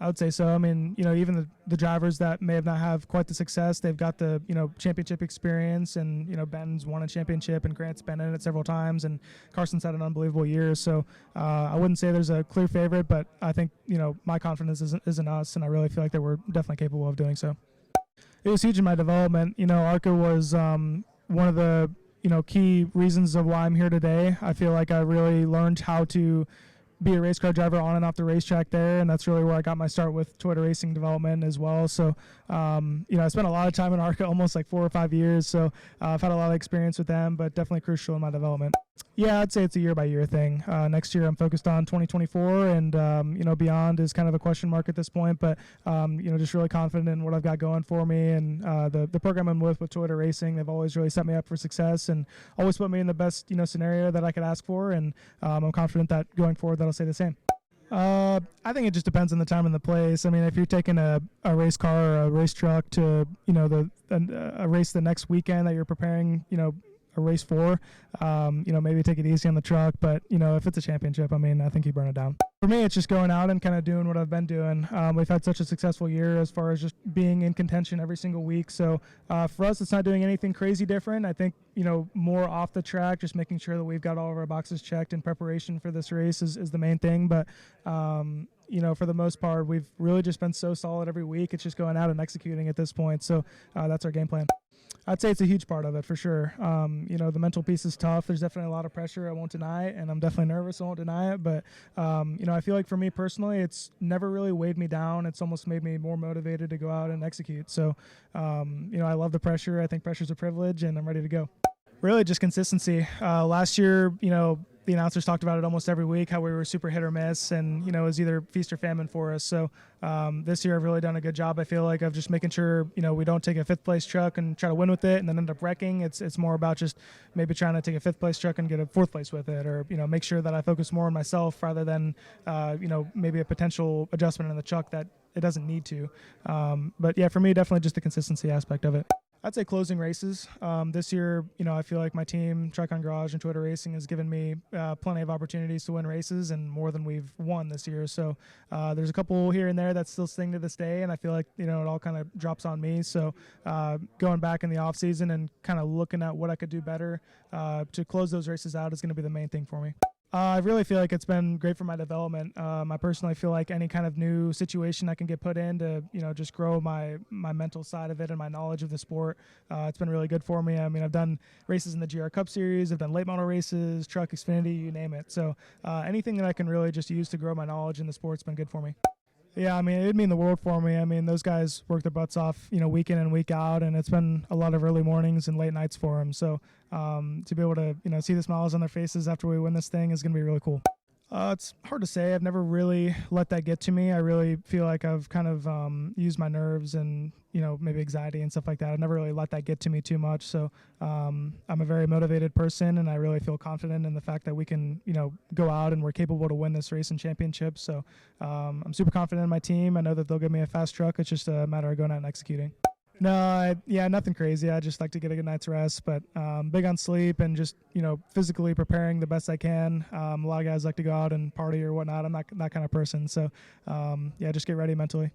I would say so. I mean, even the drivers that may have not have quite the success, they've got the, championship experience, and, Ben's won a championship and Grant's been in it several times, and Carson's had an unbelievable year. So I wouldn't say there's a clear favorite, but I think, my confidence is in us, and I really feel like that we're definitely capable of doing so. It was huge in my development. ARCA was one of the, key reasons of why I'm here today. I feel like I really learned how to be a race car driver on and off the racetrack there, and that's really where I got my start with Toyota racing development as well. So, I spent a lot of time in ARCA, almost like 4 or 5 years, so I've had a lot of experience with them, but definitely crucial in my development. Yeah, I'd say it's a year-by-year thing. Next year I'm focused on 2024, and, beyond is kind of a question mark at this point, but, just really confident in what I've got going for me, and the program I'm with Toyota Racing, they've always really set me up for success and always put me in the best, scenario that I could ask for, and I'm confident that going forward that'll stay the same. I think it just depends on the time and the place. I mean, if you're taking a race car or a race truck to, a race the next weekend that you're preparing, a race for, maybe take it easy on the truck, but if it's a championship, I mean, I think you burn it down. For me, it's just going out and kind of doing what I've been doing. We've had such a successful year as far as just being in contention every single week, so for us it's not doing anything crazy different. I think more off the track, just making sure that we've got all of our boxes checked in preparation for this race is the main thing, but for the most part we've really just been so solid every week. It's just going out and executing at this point, so that's our game plan. I'd say it's a huge part of it for sure. The mental piece is tough. There's definitely a lot of pressure. I won't deny it, and I'm definitely nervous. I won't deny it. But, I feel like for me personally, it's never really weighed me down. It's almost made me more motivated to go out and execute. So, I love the pressure. I think pressure's a privilege, and I'm ready to go. Really just consistency. Last year, the announcers talked about it almost every week, how we were super hit or miss, and, it was either feast or famine for us. So this year I've really done a good job, I feel like, of just making sure, we don't take a 5th place truck and try to win with it and then end up wrecking. It's more about just maybe trying to take a 5th place truck and get a 4th place with it, or, make sure that I focus more on myself rather than, maybe a potential adjustment in the truck that it doesn't need to. But yeah, for me, definitely just the consistency aspect of it. I'd say closing races. This year, I feel like my team, Tricon Garage and Toyota Racing, has given me plenty of opportunities to win races, and more than we've won this year. So there's a couple here and there that still sting to this day, and I feel like, it all kind of drops on me. So going back in the off season and kind of looking at what I could do better to close those races out is going to be the main thing for me. I really feel like it's been great for my development. I personally feel like any kind of new situation I can get put in to, just grow my mental side of it and my knowledge of the sport. It's been really good for me. I mean, I've done races in the GR Cup Series, I've done late model races, truck, Xfinity, you name it. So anything that I can really just use to grow my knowledge in the sport's been good for me. Yeah, I mean, it'd mean the world for me. I mean, those guys work their butts off, week in and week out, and it's been a lot of early mornings and late nights for them. So to be able to, see the smiles on their faces after we win this thing is going to be really cool. It's hard to say. I've never really let that get to me. I really feel like I've kind of used my nerves and, maybe anxiety and stuff like that. I've never really let that get to me too much. So I'm a very motivated person, and I really feel confident in the fact that we can, go out and we're capable to win this race and championship. So I'm super confident in my team. I know that they'll give me a fast truck. It's just a matter of going out and executing. No, nothing crazy. I just like to get a good night's rest, but big on sleep and just, physically preparing the best I can. A lot of guys like to go out and party or whatnot. I'm not that kind of person. So, just get ready mentally.